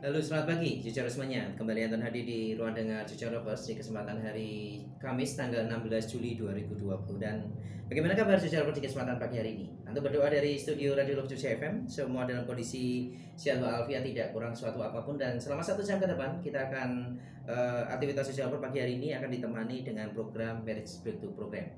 Halo, selamat pagi, Cucu semuanya. Kembali Anton hadir di ruang dengar Cucu Lovers di kesempatan hari Kamis tanggal 16 Juli 2020. Dan bagaimana kabar Cucu Lovers di kesempatan pagi hari ini? Antum berdoa dari studio Radio Love Cucu FM, semua dalam kondisi sehat walafiat, tidak kurang suatu apapun. Dan selama 1 jam ke depan kita akan aktivitas Cucu Lovers pagi hari ini akan ditemani dengan program Marriage Breakthrough Program.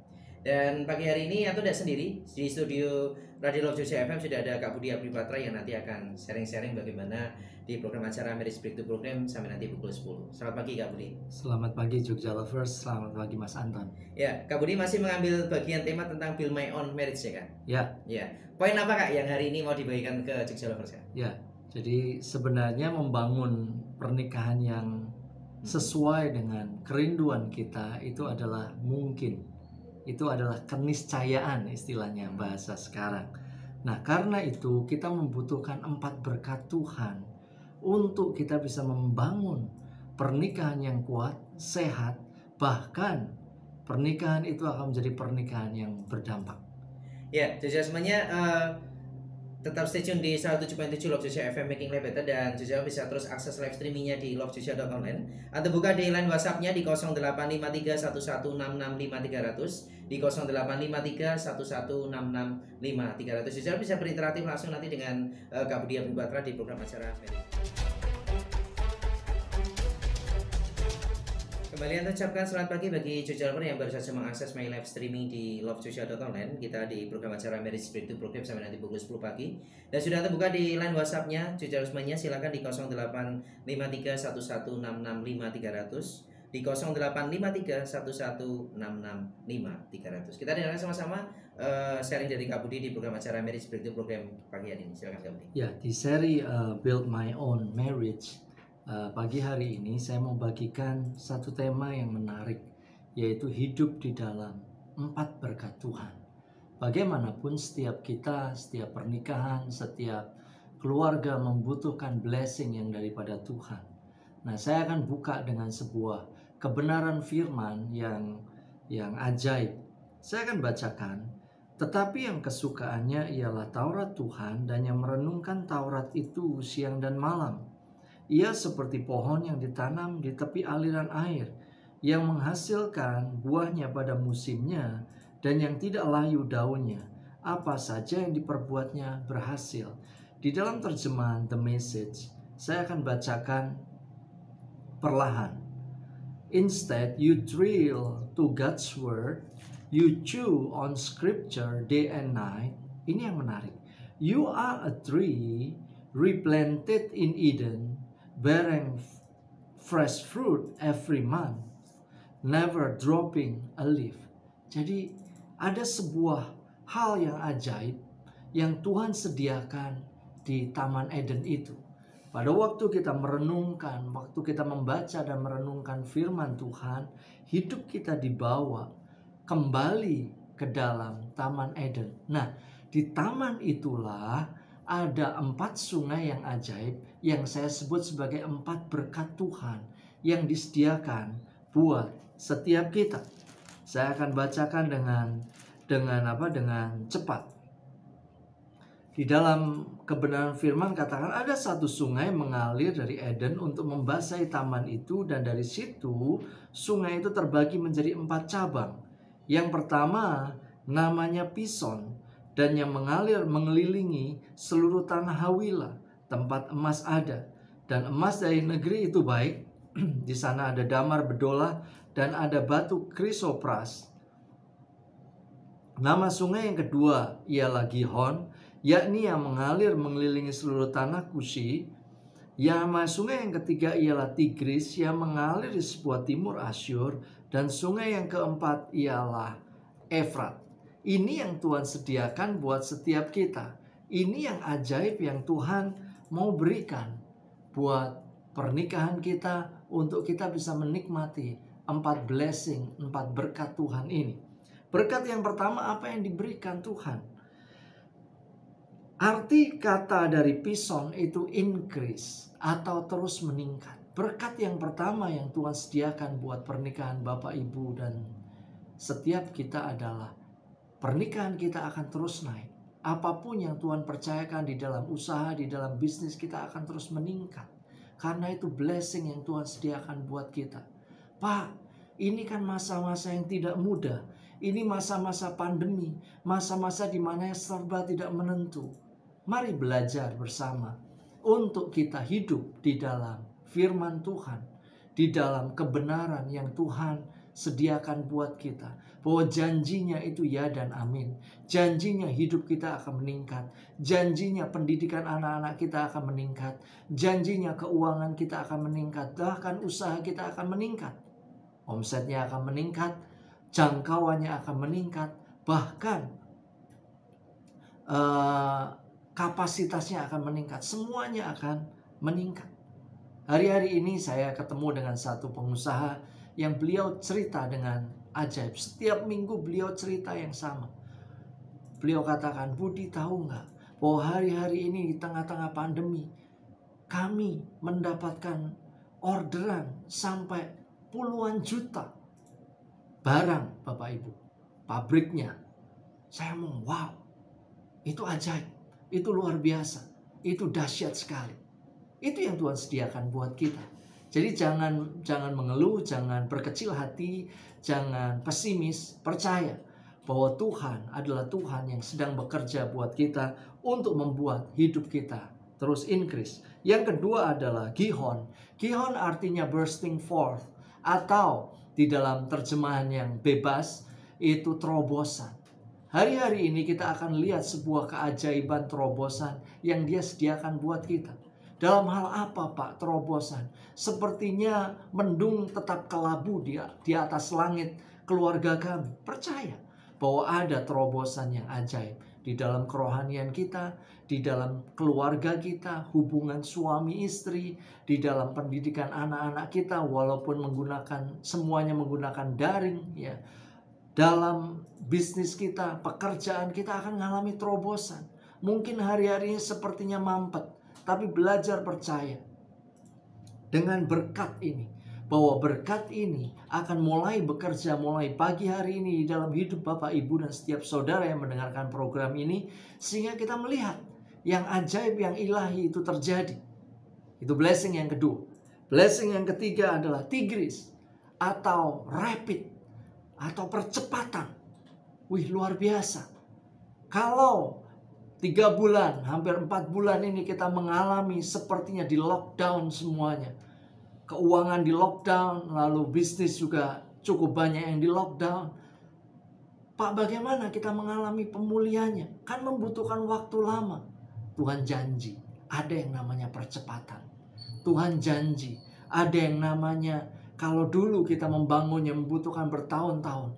Dan pagi hari ini Anton tidak sendiri di studio Radio Love Cucu FM, sudah ada Kak Budi Abdipatra yang nanti akan sharing-sharing bagaimana di program acara Marriage Breakthrough Program sampai nanti pukul 10. Selamat pagi Kak Budi. Selamat pagi Jogja Lovers, selamat pagi Mas Anton. Ya, Kak Budi masih mengambil bagian tema tentang Build My Own Marriage ya Kak? Ya. Ya. Poin apa Kak yang hari ini mau dibagikan ke Jogja Lovers Kak? Ya, jadi sebenarnya membangun pernikahan yang sesuai dengan kerinduan kita itu adalah mungkin. Itu adalah keniscayaan istilahnya bahasa sekarang. Nah, karena itu kita membutuhkan 4 berkat Tuhan untuk kita bisa membangun pernikahan yang kuat, sehat, bahkan pernikahan itu akan menjadi pernikahan yang berdampak. Ya, jadi semuanya tetap stay tune di 107.7 Love Joja FM Making Life Better, dan Joja bisa terus akses live streamingnya di lovejoja.online atau buka di line WhatsAppnya di 085311665300 di 085311665300. Joja bisa berinteraksi langsung nanti dengan Kak Budi Abdipatra di program acara Marriage. Kembali Anda ucapkan selamat pagi bagi Cucu Lover yang baru saja mengakses my live streaming di lovecucu.online. Kita di program acara Marriage Breakthrough Program sampai nanti pukul 10 pagi. Dan sudah terbuka di line WhatsAppnya Cucu semuanya, silakan di 085311665300 di 085311665300. Kita dengarkan sama-sama sharing dari Kak Budi di program acara Marriage Breakthrough Program pagi hari ini. Silakan Kak Budi. Ya, di seri Build My Own Marriage, pagi hari ini saya mau bagikan satu tema yang menarik, yaitu hidup di dalam 4 berkat Tuhan. Bagaimanapun setiap kita, setiap pernikahan, setiap keluarga membutuhkan blessing yang daripada Tuhan. Nah, saya akan buka dengan sebuah kebenaran firman yang ajaib. Saya akan bacakan. Tetapi yang kesukaannya ialah Taurat Tuhan, dan yang merenungkan Taurat itu siang dan malam. Ia seperti pohon yang ditanam di tepi aliran air, yang menghasilkan buahnya pada musimnya, dan yang tidak layu daunnya. Apa saja yang diperbuatnya berhasil. Di dalam terjemahan The Message, saya akan bacakan perlahan. Instead, you drill to God's word, you chew on scripture day and night. Ini yang menarik. You are a tree replanted in Eden, bearing fresh fruit every month, never dropping a leaf. Jadi ada sebuah hal yang ajaib yang Tuhan sediakan di Taman Eden itu. Pada waktu kita merenungkan, waktu kita membaca dan merenungkan firman Tuhan, hidup kita dibawa kembali ke dalam Taman Eden. Nah, di taman itulah ada 4 sungai yang ajaib yang saya sebut sebagai 4 berkat Tuhan yang disediakan buat setiap kita. Saya akan bacakan dengan cepat. Di dalam kebenaran firman katakan ada satu sungai mengalir dari Eden untuk membasahi taman itu, dan dari situ sungai itu terbagi menjadi 4 cabang. Yang pertama namanya Pison, dan yang mengalir mengelilingi seluruh tanah Hawila, tempat emas ada. Dan emas dari negeri itu baik. Di sana ada damar bedola dan ada batu krisopras. Nama sungai yang kedua ialah Gihon, yakni yang mengalir mengelilingi seluruh tanah Kusi. Nama sungai yang ketiga ialah Tigris, yang mengalir di sebelah timur Asyur. Dan sungai yang keempat ialah Efrat. Ini yang Tuhan sediakan buat setiap kita. Ini yang ajaib yang Tuhan mau berikan buat pernikahan kita, untuk kita bisa menikmati 4 blessing, 4 berkat Tuhan ini. Berkat yang pertama, apa yang diberikan Tuhan? Arti kata dari Pison itu increase atau terus meningkat. Berkat yang pertama yang Tuhan sediakan buat pernikahan Bapak Ibu dan setiap kita adalah pernikahan kita akan terus naik. Apapun yang Tuhan percayakan di dalam usaha, di dalam bisnis, kita akan terus meningkat. Karena itu blessing yang Tuhan sediakan buat kita. Pak, ini kan masa-masa yang tidak mudah. Ini masa-masa pandemi, masa-masa di mana serba tidak menentu. Mari belajar bersama untuk kita hidup di dalam firman Tuhan, di dalam kebenaran yang Tuhan sediakan buat kita. Bahwa janjinya itu ya dan amin. Janjinya hidup kita akan meningkat. Janjinya pendidikan anak-anak kita akan meningkat. Janjinya keuangan kita akan meningkat. Bahkan usaha kita akan meningkat. Omsetnya akan meningkat. Jangkauannya akan meningkat. Bahkan kapasitasnya akan meningkat. Semuanya akan meningkat. Hari-hari ini saya ketemu dengan satu pengusaha yang beliau cerita dengan ajaib. Setiap minggu beliau cerita yang sama. Beliau katakan, Budi tahu nggak bahwa hari-hari ini di tengah-tengah pandemi kami mendapatkan orderan sampai puluhan juta barang Bapak Ibu, pabriknya. Saya mau wow, itu ajaib, itu luar biasa, itu dahsyat sekali. Itu yang Tuhan sediakan buat kita. Jadi jangan mengeluh, jangan berkecil hati, jangan pesimis, percaya bahwa Tuhan adalah Tuhan yang sedang bekerja buat kita untuk membuat hidup kita terus increase. Yang kedua adalah Gihon. Gihon artinya bursting forth, atau di dalam terjemahan yang bebas itu terobosan. Hari-hari ini kita akan lihat sebuah keajaiban terobosan yang Dia sediakan buat kita. Dalam hal apa Pak terobosan? Sepertinya mendung tetap kelabu di atas langit keluarga kami. Percaya bahwa ada terobosan yang ajaib di dalam kerohanian kita, di dalam keluarga kita, hubungan suami istri, di dalam pendidikan anak-anak kita, walaupun semuanya menggunakan daring, ya. Dalam bisnis kita, pekerjaan kita akan mengalami terobosan. Mungkin hari-hari ini sepertinya mampet, tapi belajar percaya dengan berkat ini, bahwa berkat ini akan mulai bekerja mulai pagi hari ini di dalam hidup Bapak Ibu dan setiap saudara yang mendengarkan program ini, sehingga kita melihat yang ajaib, yang ilahi itu terjadi. Itu blessing yang kedua. Blessing yang ketiga adalah tigris atau rapid atau percepatan. Wih, luar biasa. Kalau 3 bulan, hampir 4 bulan ini kita mengalami sepertinya di lockdown semuanya. Keuangan di lockdown, lalu bisnis juga cukup banyak yang di lockdown. Pak, bagaimana kita mengalami pemulihannya? Kan membutuhkan waktu lama. Tuhan janji, ada yang namanya percepatan. Tuhan janji, ada yang namanya, kalau dulu kita membangunnya membutuhkan bertahun-tahun.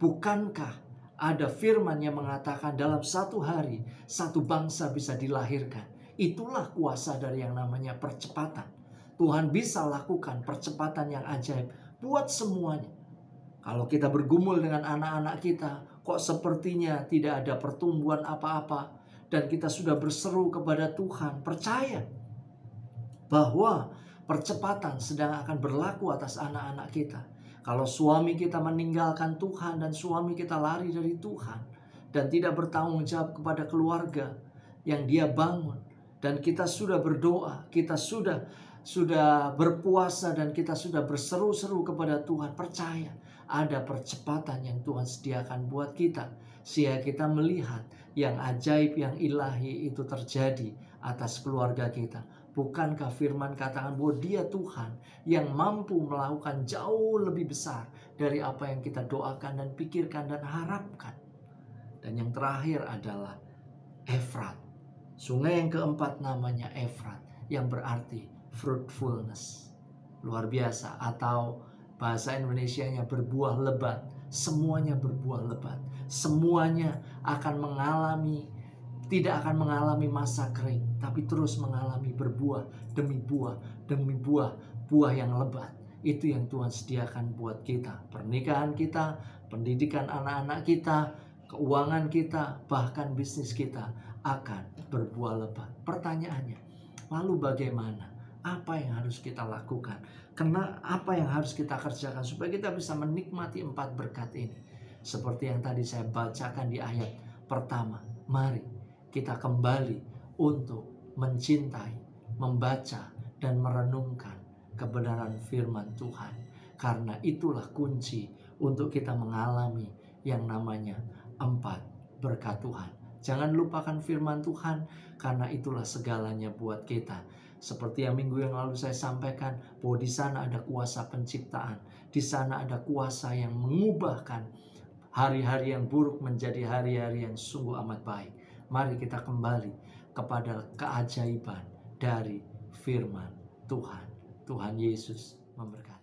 Bukankah ada firman yang mengatakan dalam 1 hari, 1 bangsa bisa dilahirkan? Itulah kuasa dari yang namanya percepatan. Tuhan bisa lakukan percepatan yang ajaib buat semuanya. Kalau kita bergumul dengan anak-anak kita, kok sepertinya tidak ada pertumbuhan apa-apa, dan kita sudah berseru kepada Tuhan, percaya bahwa percepatan sedang akan berlaku atas anak-anak kita. Kalau suami kita meninggalkan Tuhan dan suami kita lari dari Tuhan dan tidak bertanggung jawab kepada keluarga yang dia bangun, dan kita sudah berdoa, kita sudah berpuasa, dan kita sudah berseru-seru kepada Tuhan, percaya ada percepatan yang Tuhan sediakan buat kita, sehingga kita melihat yang ajaib, yang ilahi itu terjadi atas keluarga kita. Bukankah firman katakan bahwa Dia Tuhan yang mampu melakukan jauh lebih besar dari apa yang kita doakan dan pikirkan dan harapkan. Dan yang terakhir adalah Efrat. Sungai yang keempat namanya Efrat, yang berarti fruitfulness. Luar biasa, atau bahasa Indonesianya berbuah lebat. Semuanya berbuah lebat. Semuanya tidak akan mengalami masa kering, tapi terus mengalami berbuah demi buah demi buah, buah yang lebat. Itu yang Tuhan sediakan buat kita. Pernikahan kita, pendidikan anak-anak kita, keuangan kita, bahkan bisnis kita akan berbuah lebat. Pertanyaannya, lalu bagaimana? Apa yang harus kita lakukan? Apa yang harus kita kerjakan supaya kita bisa menikmati 4 berkat ini? Seperti yang tadi saya bacakan di ayat pertama. Mari kita kembali untuk mencintai, membaca, dan merenungkan kebenaran firman Tuhan. Karena itulah kunci untuk kita mengalami yang namanya 4 berkat Tuhan. Jangan lupakan firman Tuhan, karena itulah segalanya buat kita. Seperti yang minggu yang lalu saya sampaikan, bahwa di sana ada kuasa penciptaan. Di sana ada kuasa yang mengubahkan hari-hari yang buruk menjadi hari-hari yang sungguh amat baik. Mari kita kembali kepada keajaiban dari firman Tuhan. Tuhan Yesus memberkati.